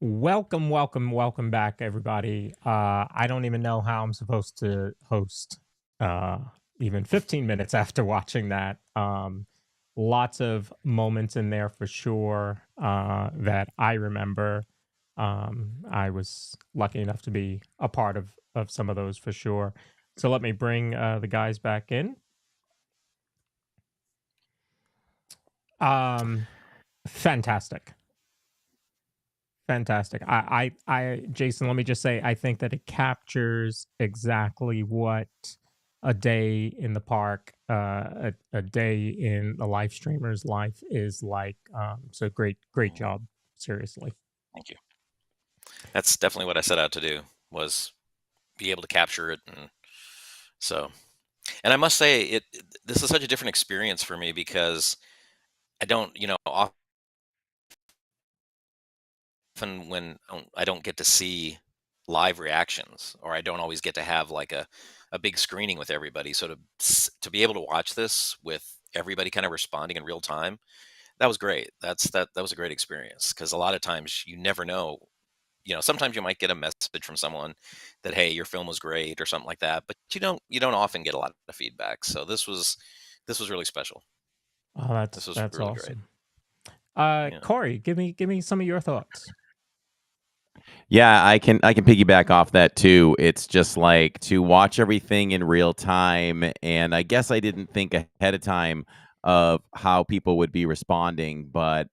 Welcome back, everybody. I don't even know how I'm supposed to host uh, even 15 minutes after watching that. Lots of moments in there for sure that I remember. I was lucky enough to be a part of some of those for sure. So let me bring the guys back in. Um, fantastic. Fantastic. Jason, let me just say, I think that it captures exactly what a day in the park, a day in a live streamer's life is like. So great Mhm. job. Seriously. Thank you. That's definitely what I set out to do, was be able to capture it. And so, and I must say, this is such a different experience for me because I don't, often when I don't get to see live reactions, or I don't always get to have like a big screening with everybody. So to be able to watch this with everybody kind of responding in real time, that was great. That was a great experience, because a lot of times you never know. Sometimes you might get a message from someone that, hey, your film was great or something like that, but you don't often get a lot of feedback. So this was really special. Oh, This was that's really great. awesome. Yeah. Corey, give me some of your thoughts. Yeah, I can piggyback off that too. It's just like to watch everything in real time, and I guess I didn't think ahead of time of how people would be responding, but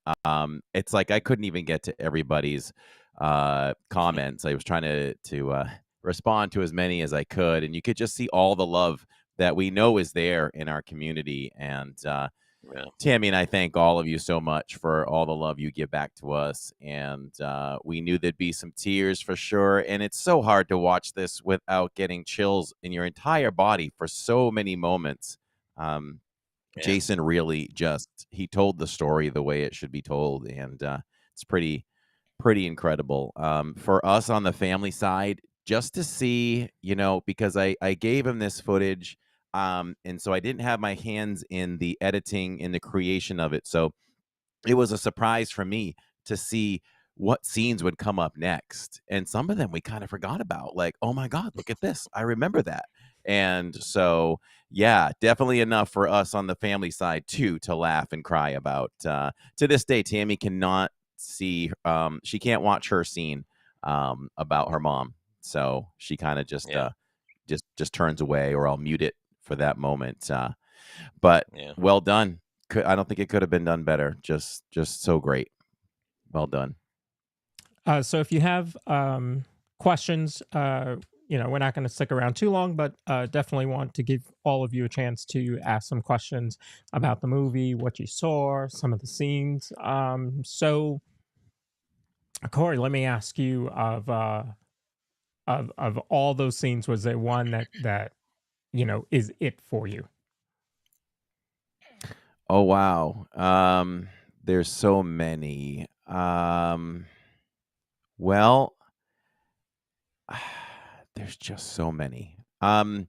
it's like I couldn't even get to everybody's comments. I was trying to respond to as many as I could, and you could just see all the love that we know is there in our community. And Yeah. Tammy and I thank all of you so much for all the love you give back to us. And we knew there'd be some tears for sure. And it's so hard to watch this without getting chills in your entire body for so many moments. Um, Yeah. Jason really he told the story the way it should be told. And it's pretty incredible. For us on the family side, just to see, because I gave him this footage, and so I didn't have my hands in the editing, in the creation of it. So it was a surprise for me to see what scenes would come up next. And some of them we kind of forgot about, like, oh my God, look at this. I remember that. And so, yeah, definitely enough for us on the family side too to laugh and cry about. To this day, Tammy cannot she can't watch her scene about her mom. So she kind of Yeah. just turns away, or I'll mute it for that moment. But Yeah. well done. I don't think it could have been done better. Just so great. Well done. So if you have questions, we're not going to stick around too long, but definitely want to give all of you a chance to ask some questions about the movie, what you saw, some of the scenes. So, Corey, let me ask you of all those scenes, was there one that is it for you? Oh wow. There's so many. Well, there's just so many. There's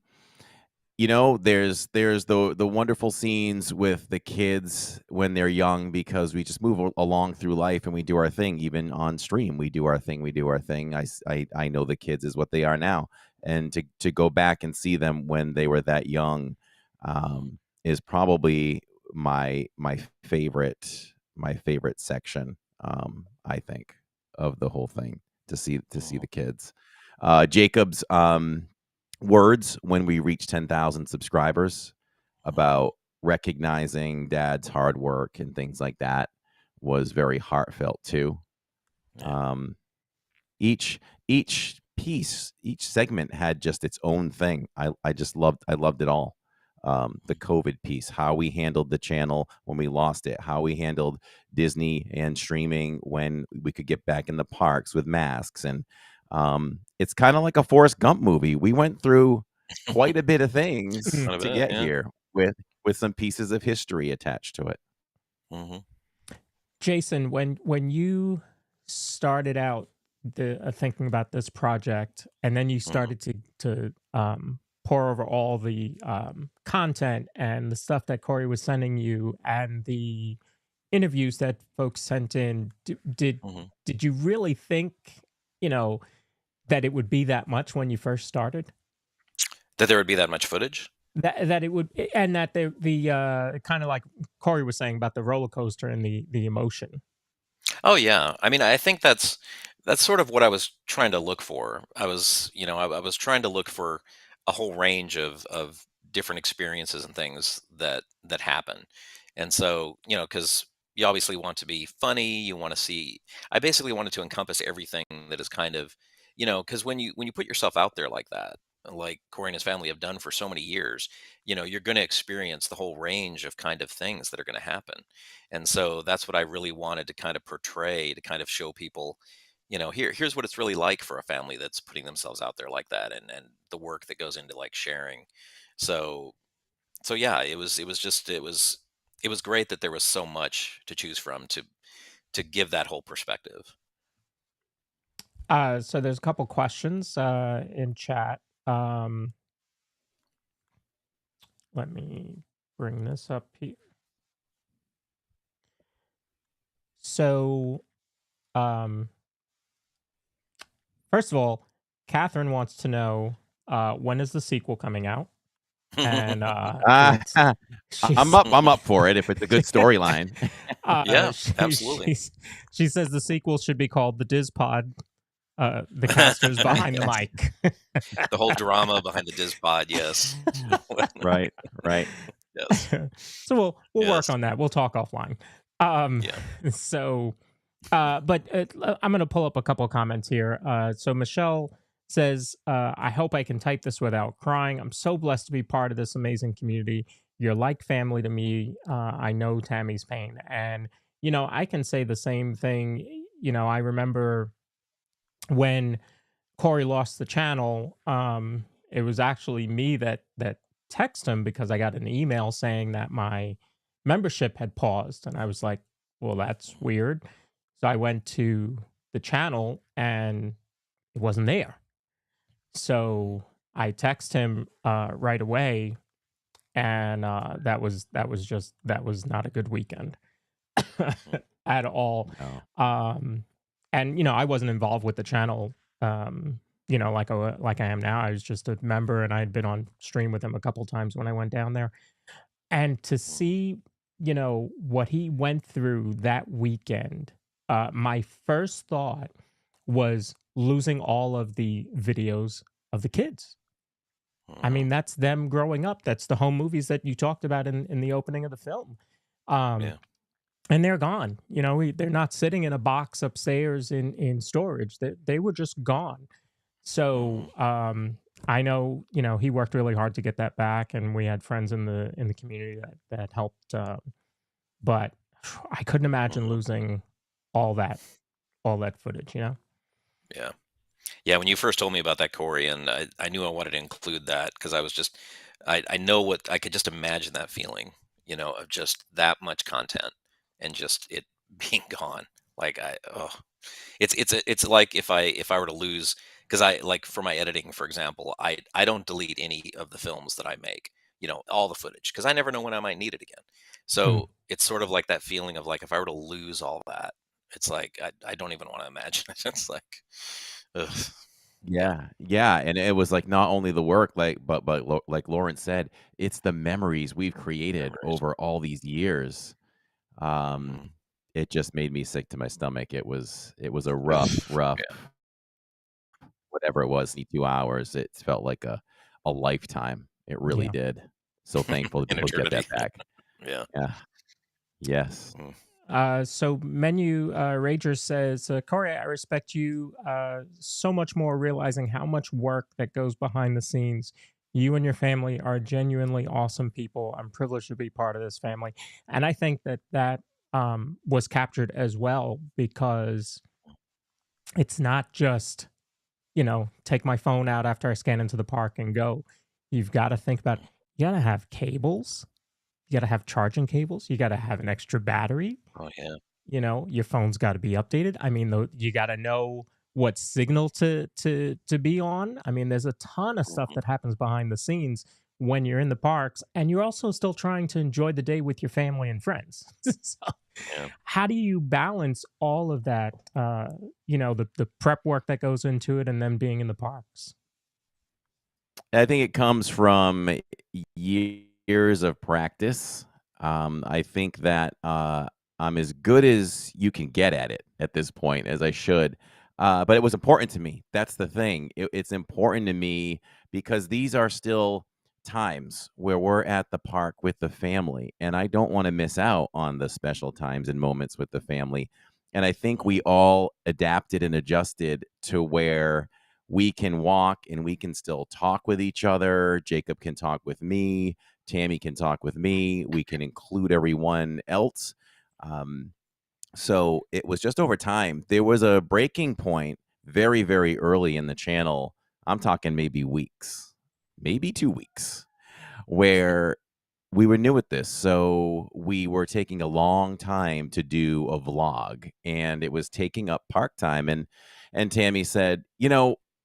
the wonderful scenes with the kids when they're young, because we just move along through life and we do our thing. Even on stream, we do our thing. We do our thing. I know the kids is what they are now, and to go back and see them when they were that young, is probably my favorite section. I think, of the whole thing, to see Mhm. the kids. Jacob's words when we reach 10,000 subscribers Mhm. about recognizing dad's hard work and things like that was very heartfelt too. Yeah. Um, each segment had just its own thing. I loved it all. The COVID piece, how we handled the channel when we lost it, how we handled Disney and streaming when we could get back in the parks with masks, and it's kind of like a Forrest Gump movie. We went through quite a bit of things Quite a to bit. get Yeah. here with some pieces of history attached to it. Hmm. Jason, when you started out thinking about this project, and then you Hmm. started to pour over all the content and the stuff that Corey was sending you, and the interviews that folks sent in, Mhm. did you really think, you know, that it would be that much when you first started? That there would be that much footage? That it would, and that the kind of like Corey was saying about the roller coaster and the emotion. Oh yeah. I mean, I think that's sort of what I was trying to look for. I was trying to look for a whole range of different experiences and things that happen. And so, because you obviously want to be funny, you want to see. I basically wanted to encompass everything that is kind of, because when you put yourself out there like that, like Corey and his family have done for so many years, you're going to experience the whole range of kind of things that are going to happen. And so that's what I really wanted to kind of portray, to kind of show people, here's what it's really like for a family that's putting themselves out there like that, and the work that goes into like sharing. So yeah, it was great that there was so much to choose from to give that whole perspective. So there's a couple questions in chat. Let me bring this up here. So, um, first of all, Catherine wants to know when is the sequel coming out, and Ah, it's I'm she's up. I'm up for it if it's a good storyline. Yeah, she, absolutely. she says the sequel should be called the Diz Pod. The casters behind the Yes. mic. The whole drama behind the Dispod, yes. Right. Right. Yes. So we'll work Yes. on that. We'll talk offline. Um, Yeah. so, but I'm going to pull up a couple of comments here. So Michelle says, "I hope I can type this without crying. I'm so blessed to be part of this amazing community. You're like family to me. I know Tammy's pain, and I can say the same thing. I remember when Corey lost the channel, it was actually me that texted him because I got an email saying that my membership had paused, and I was like, "Well, that's weird." So I went to the channel and it wasn't there. So I text him right away, and that was not a good weekend Mm, at all. No. And I wasn't involved with the channel, like I am now. I was just a member, and I had been on stream with him a couple times when I went down there. And to mhm, see, what he went through that weekend, my first thought was losing all of the videos of the kids. I mhm. mean, that's them growing up. That's the home movies that you talked about in the opening of the film. Um, Yeah. and they're gone. They're not sitting in a box upstairs in storage. They were just gone. Mhm, So I know he worked really hard to get that back, and we had friends in the community that helped. But I couldn't imagine mhm. losing all that all that footage. Yeah. Yeah, when you first told me about that, Corey, and I knew I wanted to include that because I know what I could just imagine that feeling, of just that much content and just it being gone. Like it's like if I were to lose, because I like for my editing, for example, I don't delete any of the films that I make, all the footage, because I never know when I might need it again. Hmm. So it's sort of like that feeling of like if I were to lose all that, it's like I don't even want to imagine it. It's like, ugh. Yeah. Yeah, yeah, and it was, like, not only the work, like, but like Lawrence said, it's the memories we've created Memories. over all these years. Um, Mhm. it just made me sick to my stomach. It was a rough Yeah. whatever it was, 2 hours. It felt like a lifetime. It really Yeah. did. So thankful to be In able to get eternity. that back. Yeah. Yeah. Yes. Mm. So menu Rager says, Corey, I respect you so much more, realizing how much work that goes behind the scenes. You and your family are genuinely awesome people. I'm privileged to be part of this family, and I think that was captured as well because it's not just take my phone out after I scan into the park and go. You've got to think about, you got to have cables, you got to have charging cables, you got to have an extra battery. Oh, yeah. Your phone's got to be updated. I mean, you got to know what signal to be on. I mean, there's a ton of stuff Mhm. that happens behind the scenes when you're in the parks, and you're also still trying to enjoy the day with your family and friends. So, Yeah. how do you balance all of that? The prep work that goes into it, and then being in the parks. I think it comes from years of practice. I think that I'm as good as you can get at it at this point, as I should. But it was important to me. That's the thing. It's important to me because these are still times where we're at the park with the family, and I don't want to miss out on the special times and moments with the family. And I think we all adapted and adjusted to where we can walk and we can still talk with each other. Jacob can talk with me. Tammy can talk with me. We can include everyone else. Um, so it was just over time. There was a breaking point very, very early in the channel. I'm talking maybe weeks, maybe 2 weeks, where we were new at this, so we were taking a long time to do a vlog, and it was taking up park time, and Tammy said,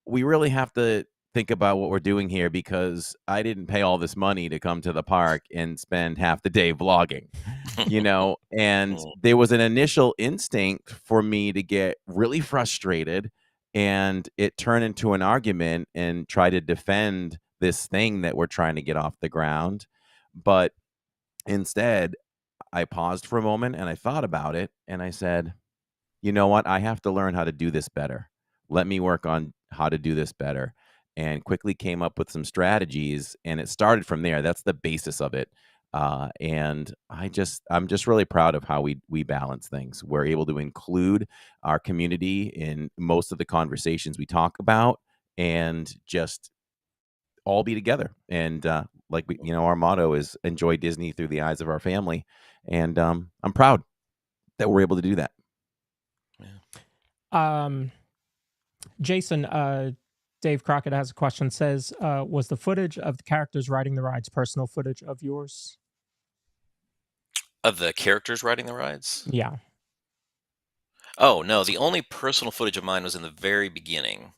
"We really have to think about what we're doing here because I didn't pay all this money to come to the park and spend half the day vlogging." And Mm. there was an initial instinct for me to get really frustrated, and it turned into an argument and try to defend this thing that we're trying to get off the ground. But instead, I paused for a moment and I thought about it and I said, "You know what? I have to learn how to do this better. Let me work on how to do this better." And quickly came up with some strategies, and it started from there. That's the basis of it. And I'm just really proud of how we balance things. We're able to include our community in most of the conversations we talk about, and just all be together. And like our motto is enjoy Disney through the eyes of our family. And I'm proud that we're able to do that. Yeah. Jason, Dave Crockett has a question. Says, was the footage of the characters riding the rides personal footage of yours? Of the characters riding the rides? Yeah. Oh, no, the only personal footage of mine was in the very beginning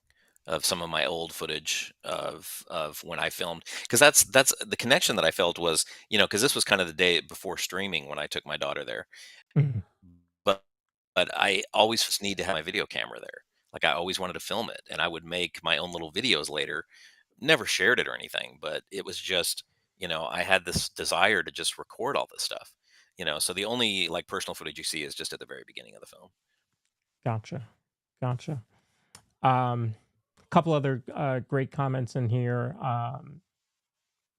of some of my old footage of when I filmed. Because that's the connection that I felt was, because this was kind of the day before streaming when I took my daughter there. Mhm. But I always just need to have my video camera there. Like, I always wanted to film it, and I would make my own little videos later. Never shared it or anything, but it was just, I had this desire to just record all this stuff. So the only like personal footage you see is just at the very beginning of the film. Gotcha. Gotcha. Um, Couple other great comments in here.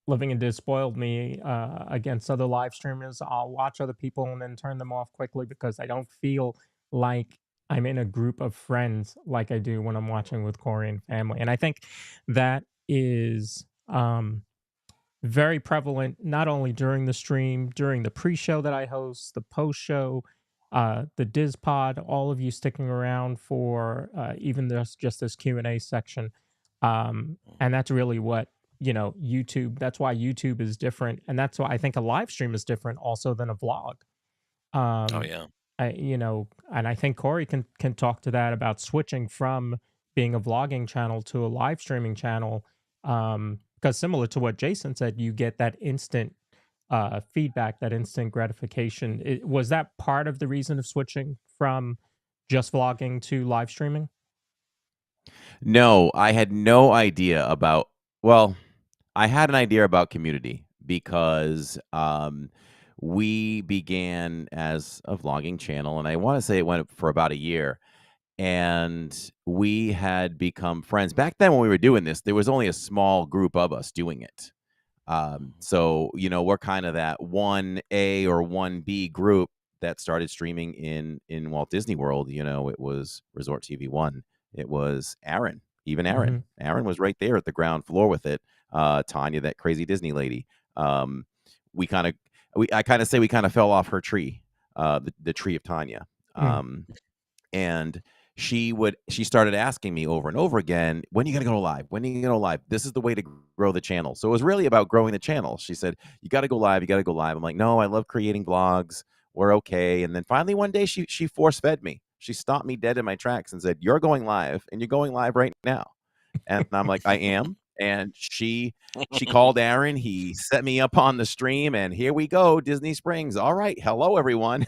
Living in Diz spoiled me against other live streamers. I'll watch other people and then turn them off quickly because I don't feel like I'm in a group of friends like I do when I'm watching with Corey and family. And I think that is very prevalent not only during the stream, during the pre-show that I host, the post-show, the Diz Pod, all of you sticking around for even just this Q&A section. And that's really what, YouTube, that's why YouTube is different. And that's why I think a live stream is different also than a vlog. Oh Um, yeah. and I think Corey can talk to that about switching from being a vlogging channel to a live streaming channel. Because similar to what Jason said, you get that instant feedback, that instant gratification. Was that part of the reason of switching from just vlogging to live streaming? No, I had no idea about, well, I had an idea about community because we began as a vlogging channel, and I want to say it went for about a year. And we had become friends. Back then, when we were doing this, there was only a small group of us doing it. So, we're kind of that 1A or 1B group that started streaming in Walt Disney World. It was Resort TV 1. It was Aaron, even Hmm. Aaron. Aaron was right there at the ground floor with it. Tanya, that crazy Disney lady. Um, we kind of, I kind of say we kind of fell off her tree, the tree of Tanya. Mm. And she started asking me over and over again, "When are you gonna go live? When are you gonna go live? This is the way to grow the channel." So it was really about growing the channel. She said, "You got to go live. You got to go live." I'm like, "No, I love creating vlogs. We're okay." And then finally one day she force fed me. She stopped me dead in my tracks and said, "You're going live, and you're going live right now." And I'm like, "I am." and she called Aaron. He set me up on the stream, and here we go, Disney Springs. All right, hello everyone.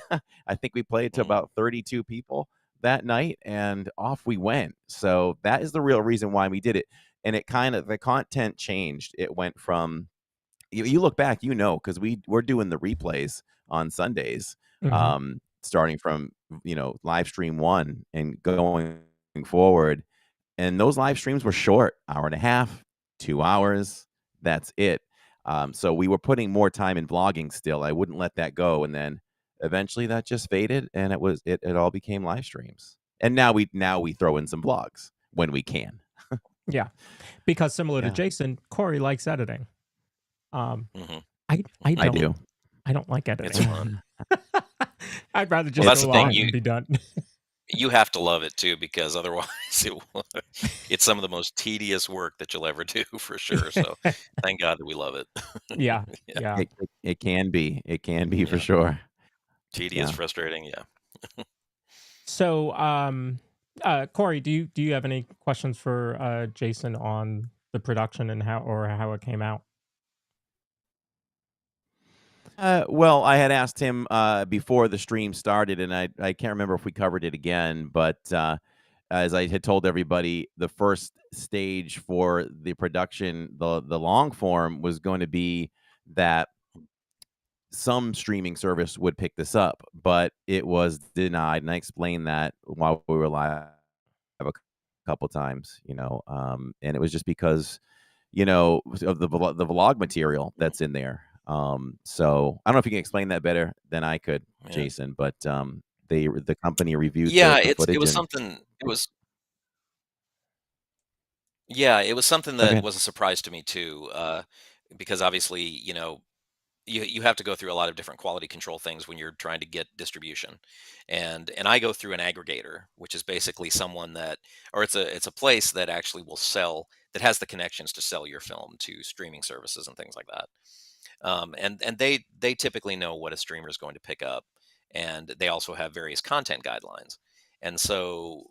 I think we played to Mm, about 32 people that night, and off we went. So that is the real reason why we did it. And it kind of the content changed. It went from you look back, because we're doing the replays on Sundays, Hmm. starting from live stream one and going forward. And those live streams were short, hour and a half, 2 hours. That's it. So we were putting more time in vlogging still. I wouldn't let that go. And then eventually that just faded and it all became live streams. And now we throw in some vlogs when we can. Yeah, because similar to Yeah, Jason, Corey likes editing. Um, hmm I I don't. do. I don't like It's editing. fun. I'd rather Well, just that's It's go the thing. live fun. and be done. You have to love it too, because otherwise it's some of the most tedious work that you'll ever do for sure. So thank God that we love it. Yeah, Yeah. yeah. It can be. It can be for Yeah. sure. Tedious, Yeah. frustrating. Yeah. So, Corey, do you have any questions for Jason on the production and how it came out? Well, I had asked him before the stream started, and I can't remember if we covered it again, but as I had told everybody, the first stage for the production, the long form, was going to be that some streaming service would pick this up, but it was denied, and I explained that while we were live a couple times, and it was just because of the vlog material Mhm. that's in there. So I don't know if you can explain that better than I could, Yeah. Jason, but the company reviewed Yeah. the It footage was and something. It was. Yeah. It was something that okay, was a surprise to me too, because obviously, you have to go through a lot of different quality control things when you're trying to get distribution, and I go through an aggregator, which is basically someone that, or it's a place that actually will sell, that has the connections to sell your film to streaming services and things like that. And they typically know what a streamer is going to pick up, and they also have various content guidelines. And so,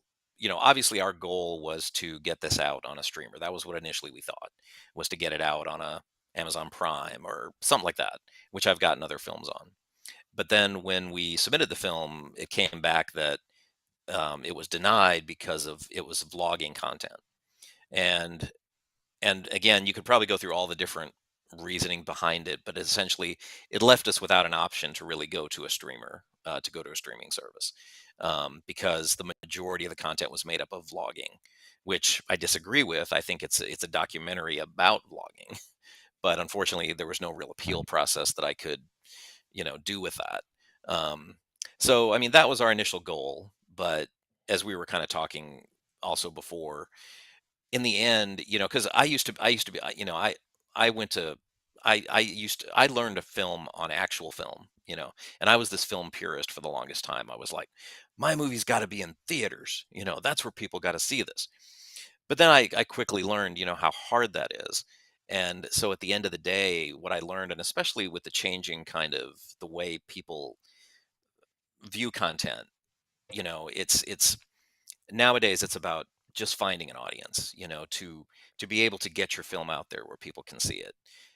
obviously our goal was to get this out on a streamer. That was what initially we thought, was to get it out on a Amazon Prime or something like that, which I've gotten other films on. But then when we submitted the film, it came back that it was denied because of it was vlogging content. And and again, you could probably go through all the different reasoning behind it, but essentially, it left us without an option to really go to a streamer, to go to a streaming service, because the majority of the content was made up of vlogging, which I disagree with. I think it's a documentary about vlogging, but unfortunately, there was no real appeal right, process that I could, do with that. Um, so, I mean, that was our initial goal, but as we were kind of talking also before, in the end, because I used to be, I went to, I learned to film on actual film, and I was this film purist for the longest time. I was like, my movie's got to be in theaters, that's where people got to see this. But then I quickly learned, how hard that is. And so at the end of the day, what I learned, and especially with the changing kind of the way people view content, it's nowadays it's about just finding an audience, to be able to get your film out there where people can see it.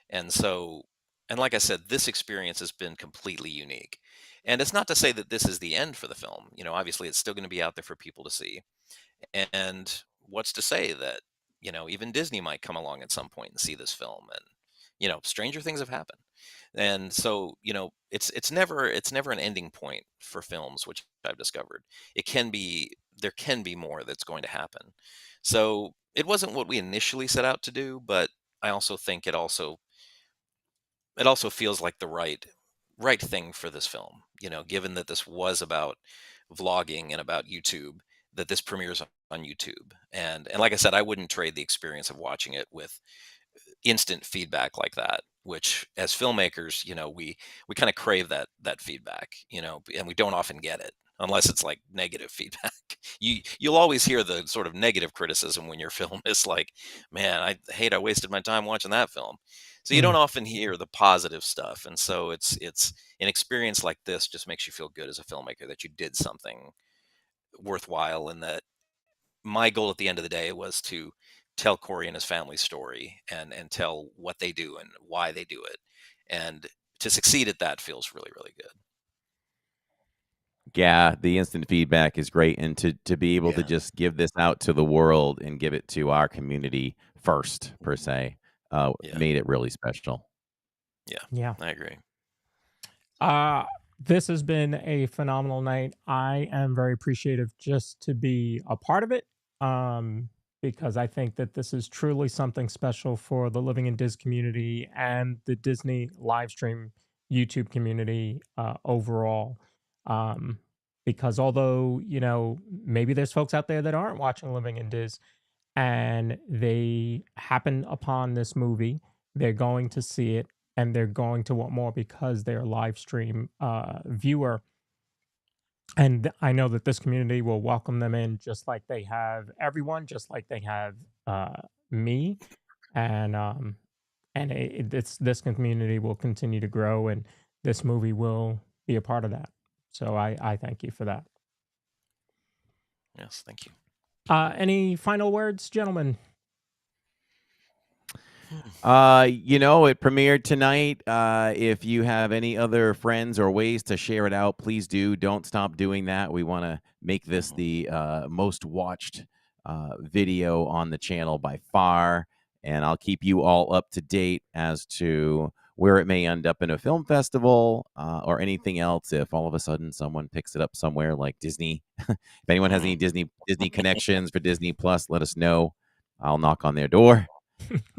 And so, and like I said, this experience has been completely unique. And it's not to say that this is the end for the film. Obviously it's still going to be out there for people to see. And what's to say that, even Disney might come along at some point and see this film, and stranger things have happened. And so, it's never an ending point for films, which I've discovered. There can be more that's going to happen. So, it wasn't what we initially set out to do, but I also think it also feels like the right thing for this film, given that this was about vlogging and about YouTube, that this premieres on YouTube. And like I said, I wouldn't trade the experience of watching it with instant feedback like that, which as filmmakers, we kind of crave that feedback, and we don't often get it unless it's like negative feedback. You'll always hear the sort of negative criticism when your film is like, man, I hate I wasted my time watching that film. So you don't Mm, often hear the positive stuff. And so it's an experience like this just makes you feel good as a filmmaker that you did something worthwhile, and that my goal at the end of the day was to tell Corey and his family story and tell what they do and why they do it. And to succeed at that feels really, really good. Yeah, the instant feedback is great, and to be able to Yeah. just give this out to the world and give it to our community first, per Mhm. se, Yeah. made it really special. Yeah. Yeah. I agree. Uh, this has been a phenomenal night. I am very appreciative just to be a part of it, because I think that this is truly something special for the Living in Diz community and the Disney live stream YouTube community overall. Um, because although, maybe there's folks out there that aren't watching Living in Diz and they happen upon this movie, they're going to see it and they're going to want more because they're a live stream viewer. And I know that this community will welcome them in just like they have everyone, just like they have me, and this community will continue to grow, and this movie will be a part of that. So I thank you for that. Yes. Thank you. Any final words, gentlemen? It premiered tonight. If you have any other friends or ways to share it out, please do. Don't stop doing that. We want to make this Mhm. the most watched video on the channel by far. And I'll keep you all up to date as to where it may end up in a film festival or anything else. If all of a sudden someone picks it up somewhere like Disney, if anyone has Mhm. any Disney connections for Disney Plus, let us know. I'll knock on their door.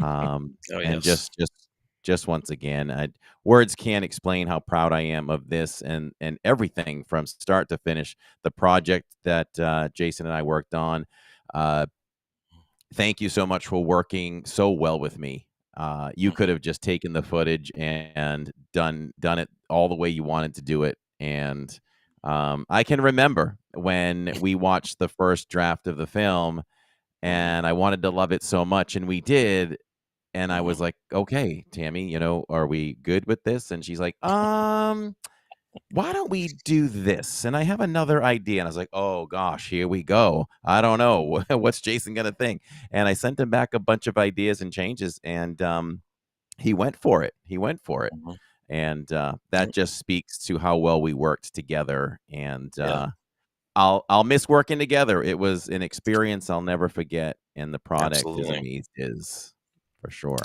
Oh, And yes. just once again, words can't explain how proud I am of this and everything from start to finish. The project that Jason and I worked on. Uh, thank you so much for working so well with me. You could Mhm. have just taken the footage and done it all the way you wanted to do it. And I can remember when we watched the first draft of the film, Mhm. and I wanted to love it so much, and we did. And I was Mhm. like, "Okay, Tammy, are we good with this?" And she's like, why don't we do this? And I have another idea." And I was like, "Oh gosh, here we go. I don't know. What's Jason gonna think?" And I sent him back a bunch of ideas and changes, and he went for it. He went for it. Mhm. And that Yep. just speaks to how well we worked together. And Yeah. I'll miss working together. It was an experience I'll never forget, and the product Absolutely. is for sure.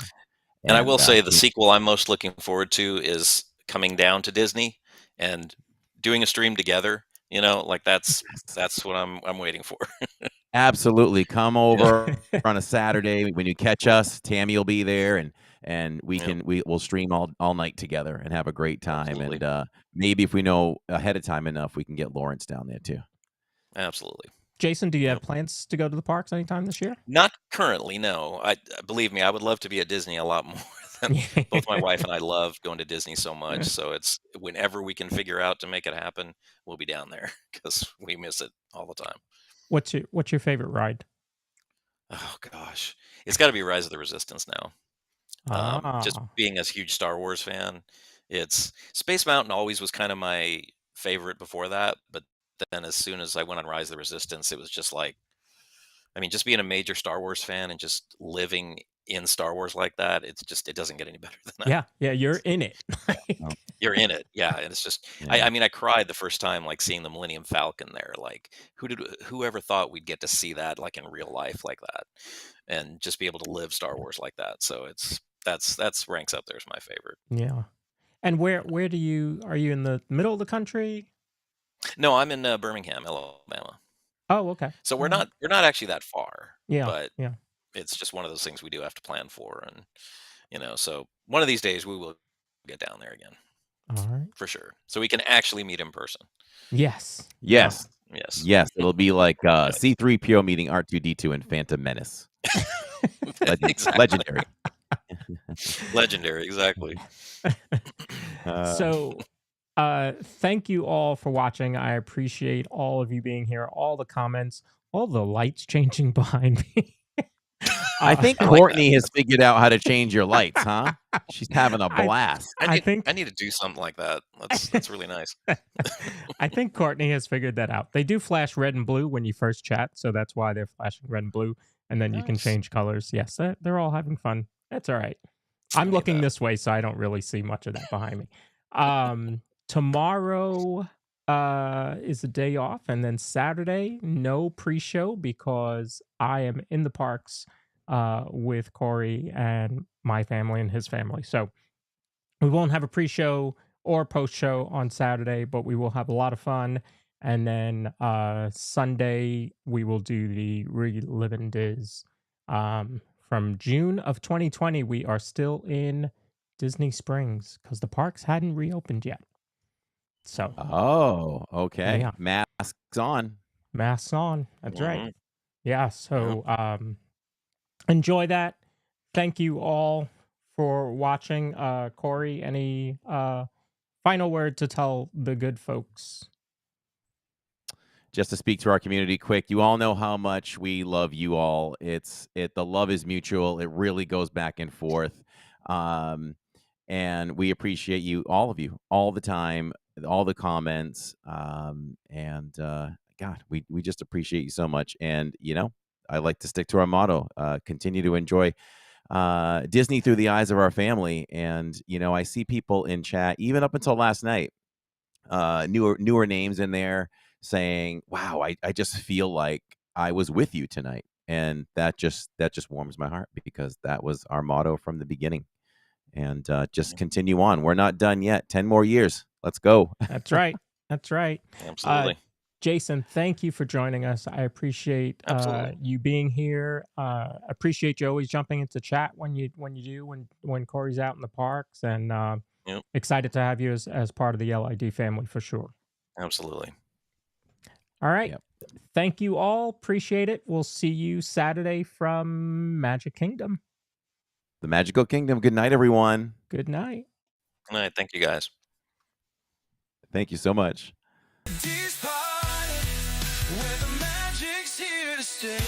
And I And will say the sequel I'm most looking forward to is coming down to Disney and doing a stream together, like yes. that's what I'm waiting for. Absolutely, come Yeah. over on a Saturday when you catch us. Tammy will be there, and Yep. we'll stream all night together and have a great time. Absolutely. And maybe if we know ahead of time enough, we can get Lawrence down there too. Absolutely. Jason, do you have Yep. plans to go to the parks anytime this year? Not currently, no. Believe me, I would love to be at Disney a lot more than both my wife and I love going to Disney so much. So it's whenever we can figure out to make it happen, we'll be down there because we miss it all the time. What's your favorite ride? Oh gosh, it's got to be Rise of the Resistance now. Just Ah, being a huge Star Wars fan, it's Space Mountain always was kind of my favorite before that, but then as soon as I went on Rise of the Resistance, it was just like, I mean, just being a major Star Wars fan and just living in Star Wars like that, it doesn't get any better than that. yeah, yeah, you're in it. Oh, You're in it, yeah, and it's just, yeah. I mean, I cried the first time like seeing the Millennium Falcon there. Like, whoever thought we'd get to see that like in real life like that, and just be able to live Star Wars like that. So that's ranks up there as my favorite. Yeah. And where do you are you in the middle of the country? No, I'm in Birmingham, Alabama. Oh, okay. So All right. we're not actually that far, Yeah, but yeah. it's just one of those things we do have to plan for, and so one of these days we will get down there again All right. for sure, so we can actually meet in person. Yes. Yes, Yes, yes, it'll be like yes, C-3PO meeting R2-D2 and Phantom Menace. exactly, Legendary. legendary, exactly. Uh, So, thank you all for watching. I appreciate all of you being here, all the comments, all the lights changing behind me. I uh, think I like that. Courtney has figured out how to change your lights, huh? She's having a I blast. I I need think I need to do something like that. That's really nice. I think Courtney has figured that out. They do flash red and blue when you first chat, so that's why they're flashing red and blue. and then you can Nice. change colors. Yes, they're all having fun. That's all right. I'm I need looking that. this way, so I don't really see much of that behind me. Tomorrow is a day off, and then Saturday, no pre-show because I am in the parks with Corey and my family and his family. So we won't have a pre-show or post-show on Saturday, but we will have a lot of fun. And then Sunday we will do the Relivin' Diz. From June of 2020, we are still in Disney Springs because the parks hadn't reopened yet. So Oh, okay. yeah, Masks on. masks on. That's right. Mhm. Yeah. Yeah. So enjoy that. Thank you all for watching. Corey, any final word to tell the good folks? Just to speak to our community quick, you all know how much we love you all. The love is mutual. It really goes back and forth. And we appreciate you, all of you, all the time, all the comments. God, we just appreciate you so much. And I like to stick to our motto, continue to enjoy Disney through the eyes of our family. And I see people in chat, even up until last night, newer names in there saying, wow, I just feel like I was with you tonight. And that just warms my heart because that was our motto from the beginning. And just continue on. We're not done yet. 10 more years. Let's go. That's right. That's right. Absolutely. Jason, thank you for joining us. I appreciate Absolutely. you being here. Appreciate you always jumping into chat when you do when Corey's out in the parks, and Yep. excited to have you as part of the LID family for sure. Absolutely. All right. Yep. Thank you all. Appreciate it. We'll see you Saturday from Magic Kingdom. The Magical Kingdom. Good night, everyone. Good night. All right. Thank you, guys. Thank you so much. Where the magic's here to stay.